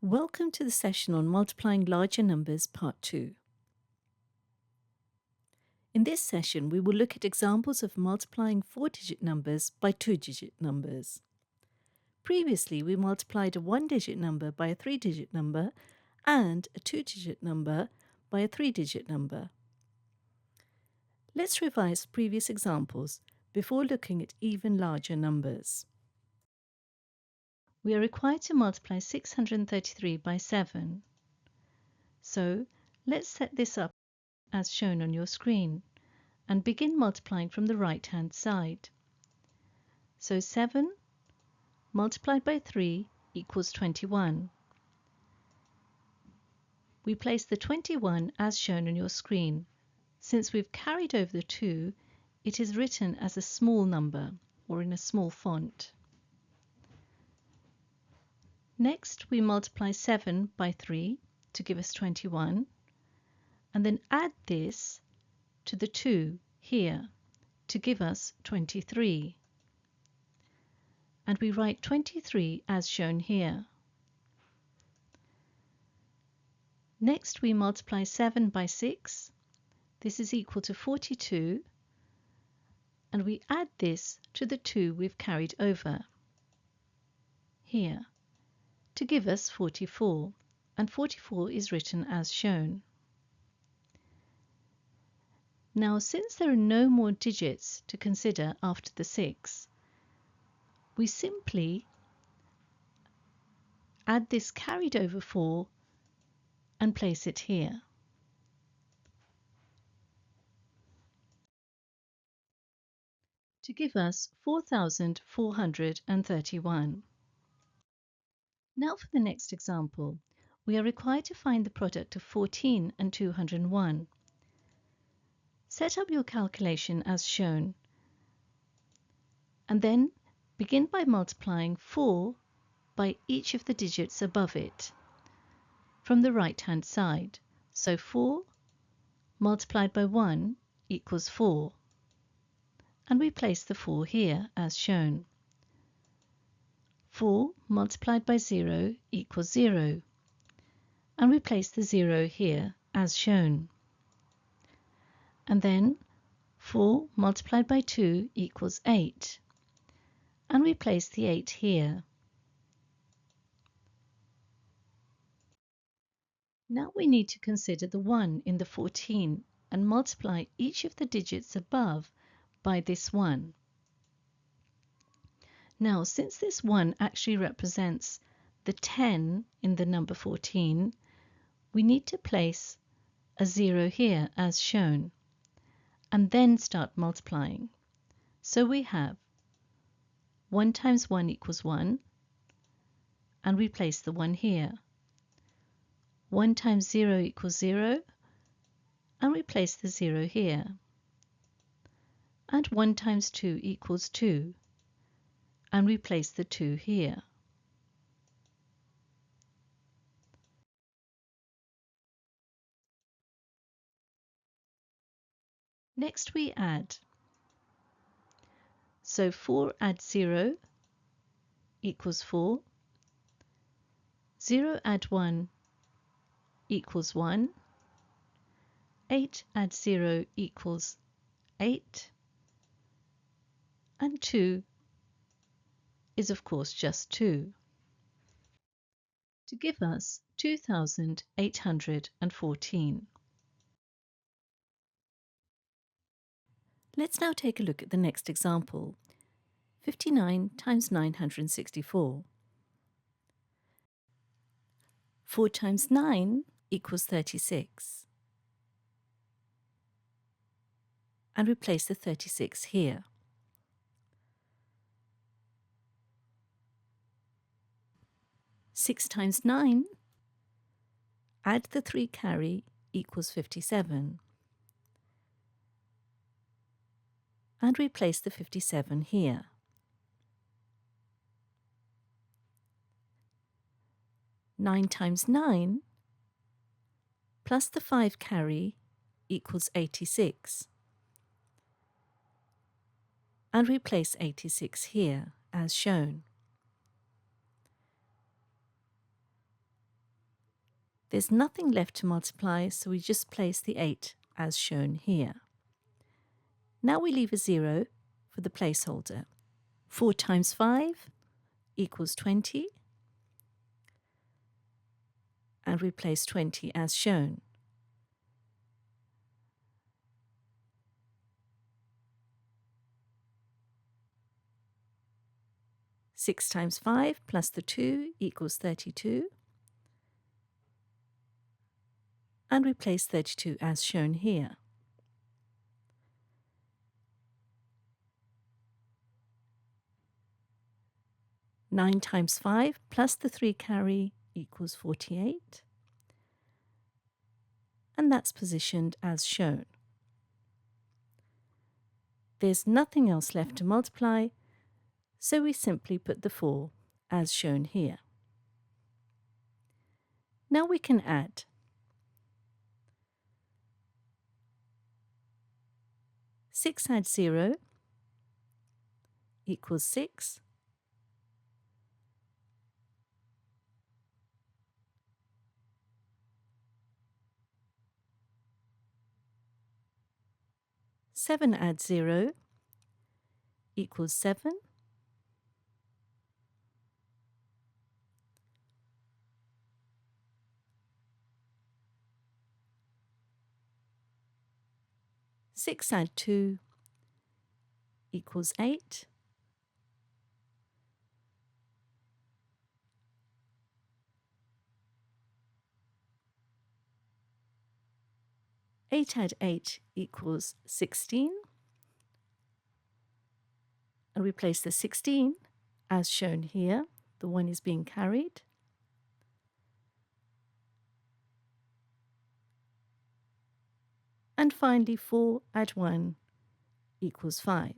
Welcome to the session on multiplying larger numbers, part 2. In this session, we will look at examples of multiplying 4-digit numbers by 2-digit numbers. Previously, we multiplied a 1-digit number by a 3-digit number and a 2-digit number by a 3-digit number. Let's revise previous examples before looking at even larger numbers. We are required to multiply 633 by 7. So, let's set this up as shown on your screen and begin multiplying from the right-hand side. So 7 multiplied by 3 equals 21. We place the 21 as shown on your screen. Since we've carried over the 2, it is written as a small number or in a small font. Next, we multiply 7 by 3 to give us 21, and then add this to the 2 here to give us 23. And we write 23 as shown here. Next, we multiply 7 by 6. This is equal to 42, and we add this to the 2 we've carried over here to give us 44, and 44 is written as shown. Now, since there are no more digits to consider after the 6, we simply add this carried over 4 and place it here. To give us 4,431. Now for the next example, we are required to find the product of 14 and 201. Set up your calculation as shown, and then begin by multiplying 4 by each of the digits above it from the right-hand side. So 4 multiplied by 1 equals 4, and we place the 4 here as shown. 4 multiplied by 0 equals 0, and we place the 0 here as shown. And then 4 multiplied by 2 equals 8, and we place the 8 here. Now we need to consider the 1 in the 14 and multiply each of the digits above by this 1. Now, since this 1 actually represents the 10 in the number 14, we need to place a 0 here as shown, and then start multiplying. So we have 1 times 1 equals 1, and we place the 1 here. 1 times 0 equals 0, and we place the 0 here. And 1 times 2 equals 2, and we place the 2 here. Next we add. So 4 add 0 equals 4. 0 add 1 equals 1. 8 add 0 equals 8. And 2 is of course just 2. To give us 2,814. Let's now take a look at the next example. 59 times 964. 4 times 9 equals 36. And we place the 36 here. 6 times 9, add the 3 carry, equals 57. And we place the 57 here. 9 times 9 plus the 5 carry equals 86. And we place 86 here as shown. There's nothing left to multiply, so we just place the 8 as shown here. Now we leave a 0 for the placeholder. 4 times 5 equals 20, and we place 20 as shown. Six times 5 plus the 2 equals 32, and we place 32 as shown here. Nine times 5 plus the 3 carry equals 48, and that's positioned as shown. There's nothing else left to multiply, so we simply put the 4 as shown here. Now we can add. 6 add 0 equals 6. Seven add 0 equals 7. Six add 2 equals 8. Eight add 8 equals 16. And we place the 16 as shown here. The 1 is being carried. And finally 4 add 1 equals 5.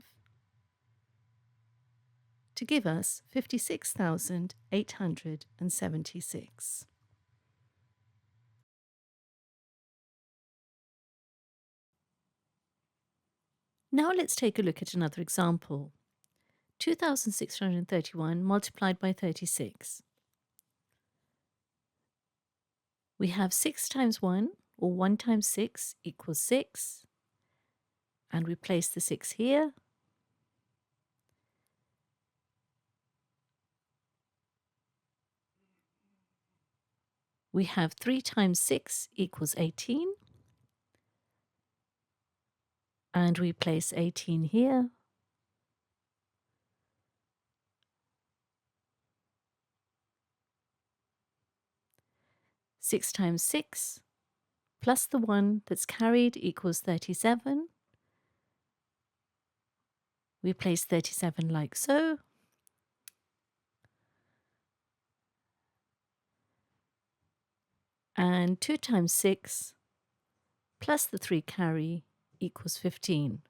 To give us 56,876. Now let's take a look at another example. 2,631 multiplied by 36. We have 6 times 1, or 1 times 6 equals 6. And we place the 6 here. We have 3 times 6 equals 18. And we place 18 here. Six times 6 plus the 1 that's carried equals 37. We place 37 like so. And 2 times 6 plus the 3 carry equals 15.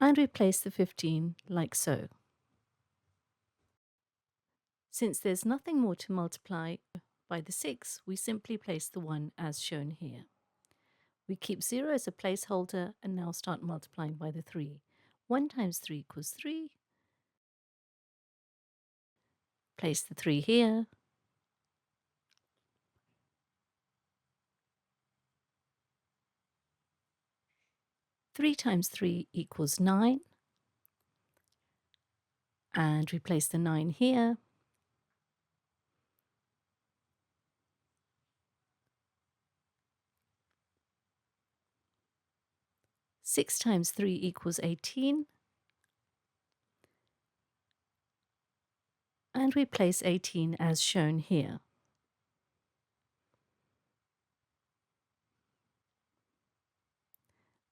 And we place the 15 like so. Since there's nothing more to multiply by the 6, we simply place the 1 as shown here. We keep 0 as a placeholder and now start multiplying by the 3. 1 times 3 equals 3. Place the 3 here. Three times 3 equals 9. And we place the 9 here. Six times 3 equals 18. And we place 18 as shown here.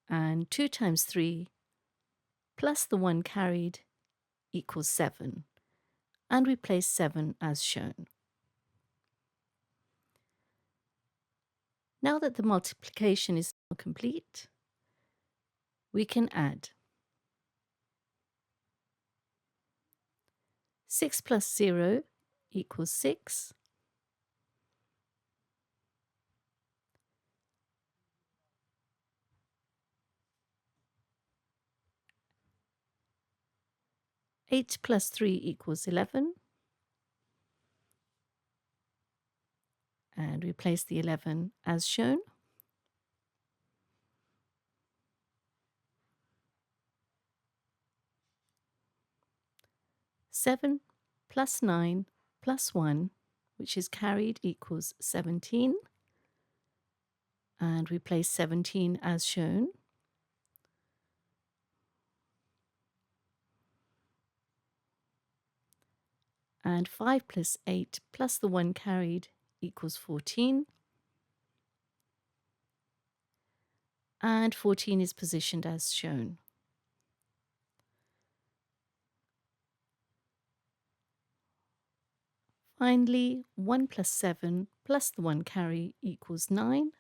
And 2 times 3 plus the 1 carried equals 7. And we place 7 as shown. Now that the multiplication is complete, we can add. 6 plus 0 equals 6. Eight plus 3 equals 11. And we place the 11 as shown. Seven plus 9 plus 1, which is carried, equals 17. And we place 17 as shown. And 5 plus 8 plus the 1 carried equals 14. And 14 is positioned as shown. Finally, 1 plus 7 plus the 1 carry equals 9.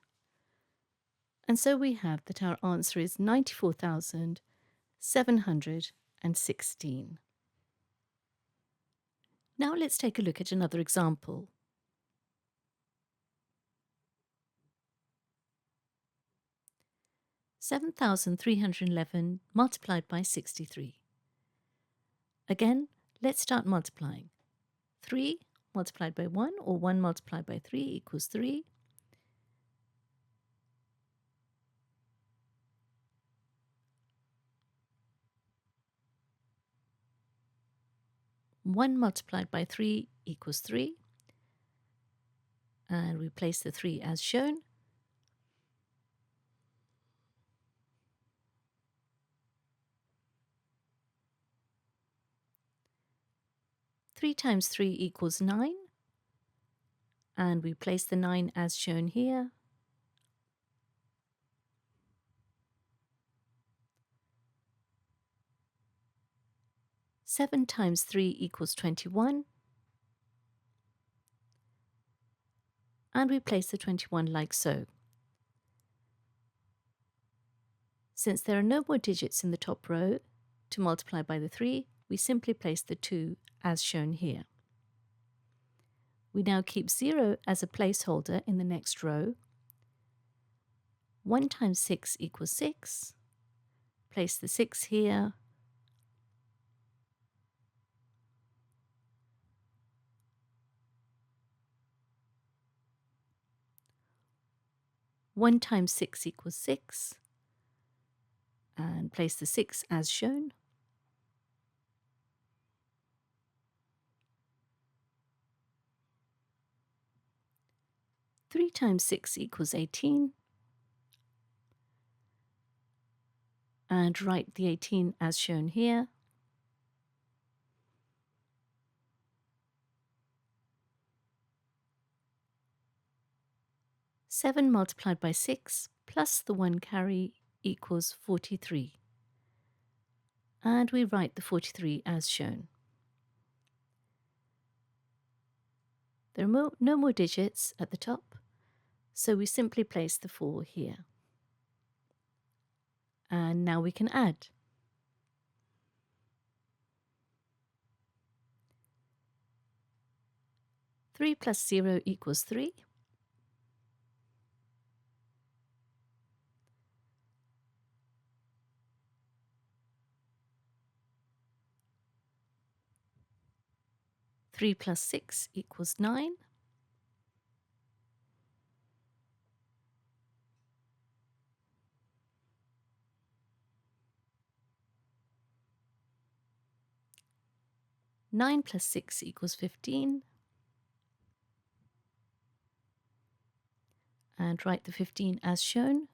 And so we have that our answer is 94,716. Now let's take a look at another example. (7,311) multiplied by 63. Again, let's start multiplying. 3 multiplied by 1, or 1 multiplied by 3, equals 3. One multiplied by 3 equals 3. And we place the 3 as shown. Three times 3 equals 9. And we place the 9 as shown here. Seven times 3 equals 21. And we place the 21 like so. Since there are no more digits in the top row to multiply by the 3, we simply place the 2 as shown here. We now keep 0 as a placeholder in the next row. 1 times 6 equals 6. Place the 6 here. One times 6 equals 6. And place the 6 as shown. Three times 6 equals 18. And write the 18 as shown here. Seven multiplied by 6 plus the 1 carry equals 43. And we write the 43 as shown. There are no more digits at the top, so we simply place the 4 here. And now we can add. Three plus 0 equals 3. Three plus 6 equals 9. Nine plus 6 equals 15. And write the 15 as shown.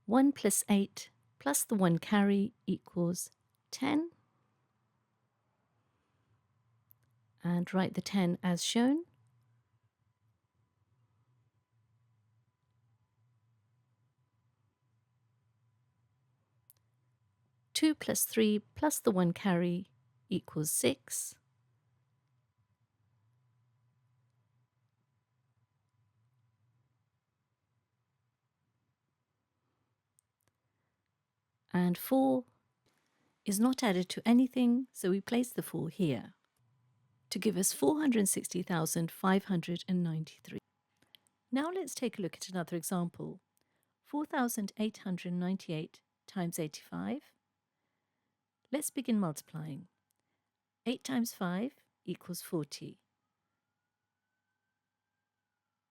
One plus 8 plus the 1 carry equals 10. And write the 10 as shown. Two plus 3 plus the 1 carry equals 6. And 4 is not added to anything, so we place the 4 here to give us 460,593. Now let's take a look at another example. 4,898 times 85. Let's begin multiplying. 8 times 5 equals 40.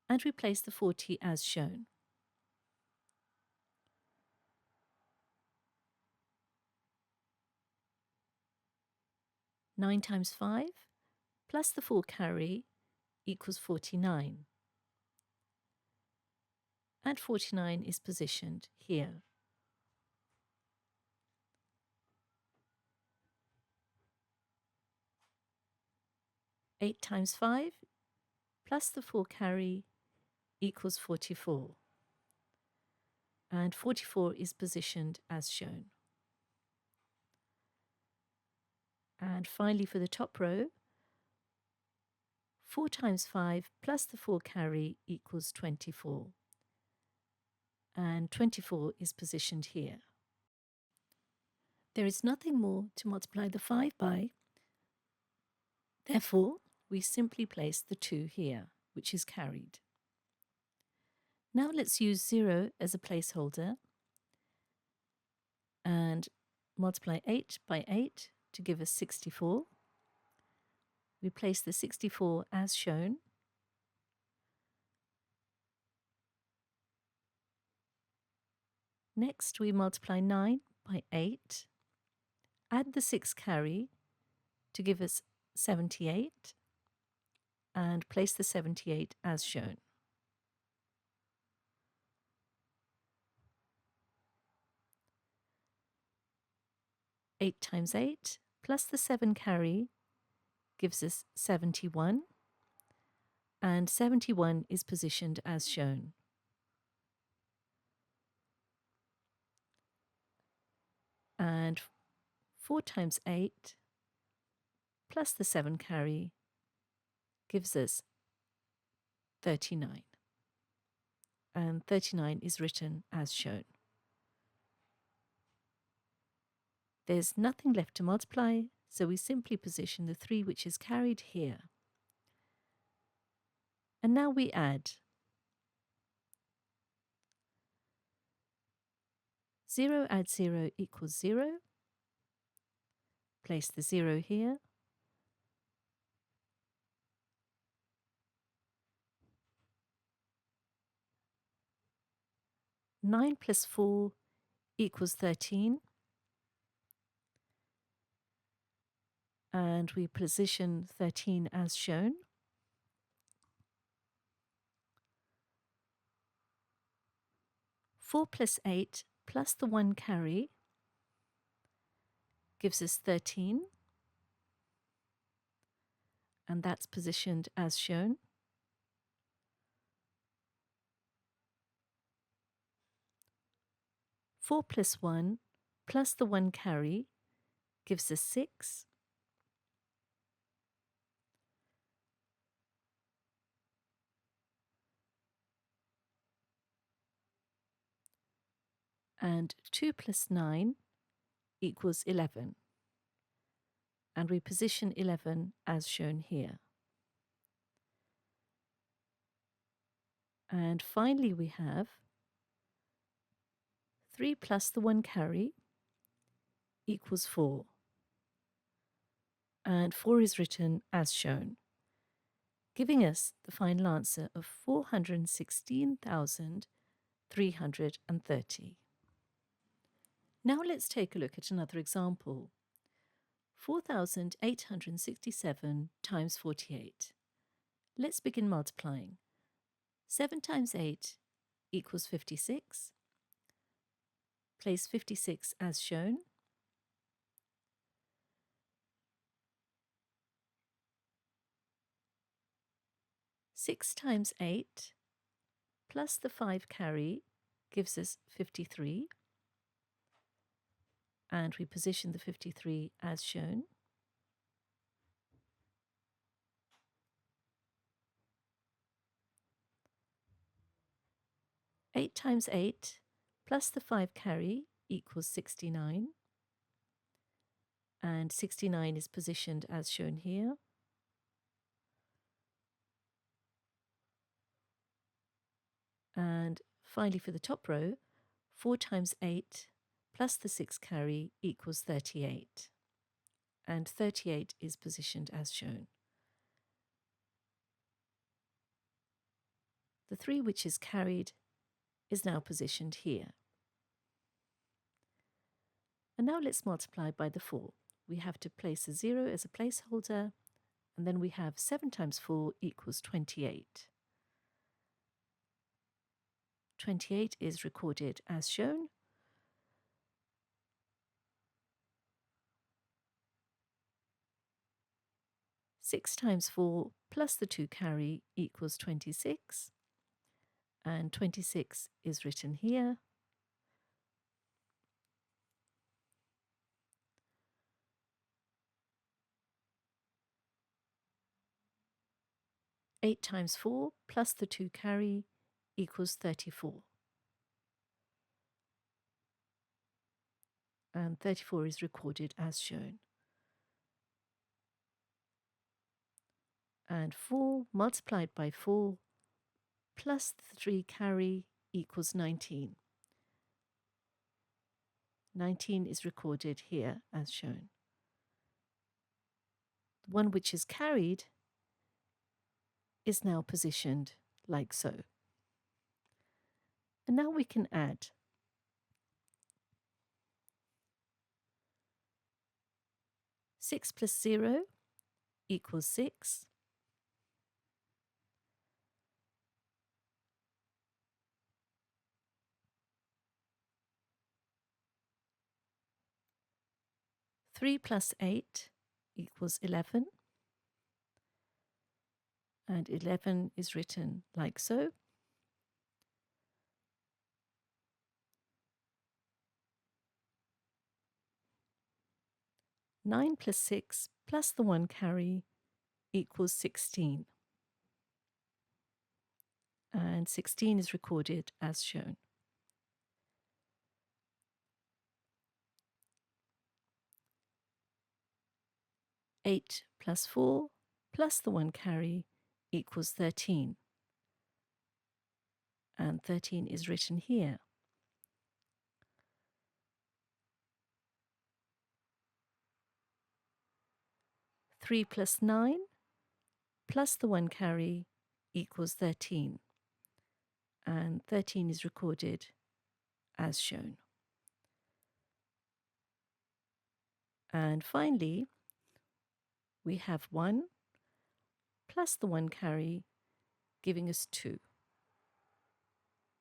And replace the 40 as shown. Nine times 5 plus the 4 carry equals 49. And 49 is positioned here. Eight times 5 plus the 4 carry equals 44. And 44 is positioned as shown. And finally for the top row, 4 times 5 plus the 4 carry equals 24. And 24 is positioned here. There is nothing more to multiply the 5 by. Therefore, we simply place the 2 here, which is carried. Now let's use 0 as a placeholder and multiply 8 by 8 to give us 64. We place the 64 as shown. Next, we multiply 9 by 8, add the 6 carry to give us 78, and place the 78 as shown. Eight times 8 plus the 7 carry gives us 71, and 71 is positioned as shown. And 4 times 8 plus the 7 carry gives us 39. And 39 is written as shown. There's nothing left to multiply, so we simply position the 3 which is carried here. And now we add. 0 add 0 equals 0. Place the 0 here. Nine plus 4 equals 13. And we position 13 as shown. Four plus 8 plus the 1 carry gives us 13. And that's positioned as shown. Four plus 1 plus the 1 carry gives us 6. And 2 plus 9 equals 11. And we position 11 as shown here. And finally we have 3 plus the 1 carry equals 4. And 4 is written as shown, giving us the final answer of 416,330. Now let's take a look at another example. 4,867 times 48. Let's begin multiplying. 7 times 8 equals 56. Place 56 as shown. Six times 8 plus the 5 carry gives us 53. And we position the 53 as shown. Eight times 8 plus the 5 carry equals 69. And 69 is positioned as shown here. And finally for the top row, 4 times 8 plus the 6 carry equals 38. and 38 is positioned as shown. The 3 which is carried is now positioned here. And now let's multiply by the 4. We have to place a 0 as a placeholder, and then we have 7 times 4 equals 28. 28 is recorded as shown. Six times 4 plus the 2 carry equals 26, and 26 is written here. Eight times 4 plus the 2 carry equals 34. And 34 is recorded as shown. And 4 multiplied by 4 plus the 3 carry equals 19. 19 is recorded here as shown. The one which is carried is now positioned like so. And now we can add. Six plus 0 equals 6. 3 plus 8 equals 11. And 11 is written like so. Nine plus 6 plus the 1 carry equals 16. And 16 is recorded as shown. Eight plus 4 plus the 1 carry equals 13. And 13 is written here. Three plus 9 plus the 1 carry equals 13. And 13 is recorded as shown. And finally, we have 1 plus the 1 carry, giving us 2.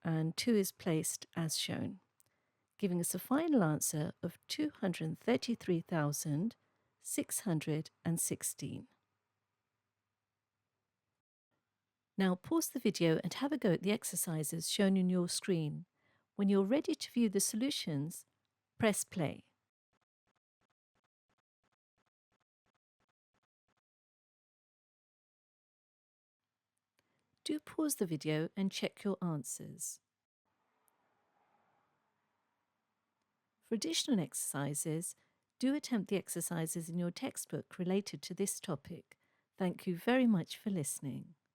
And 2 is placed as shown, giving us a final answer of 233,616. Now pause the video and have a go at the exercises shown on your screen. When you're ready to view the solutions, press play. Do pause the video and check your answers. For additional exercises, do attempt the exercises in your textbook related to this topic. Thank you very much for listening.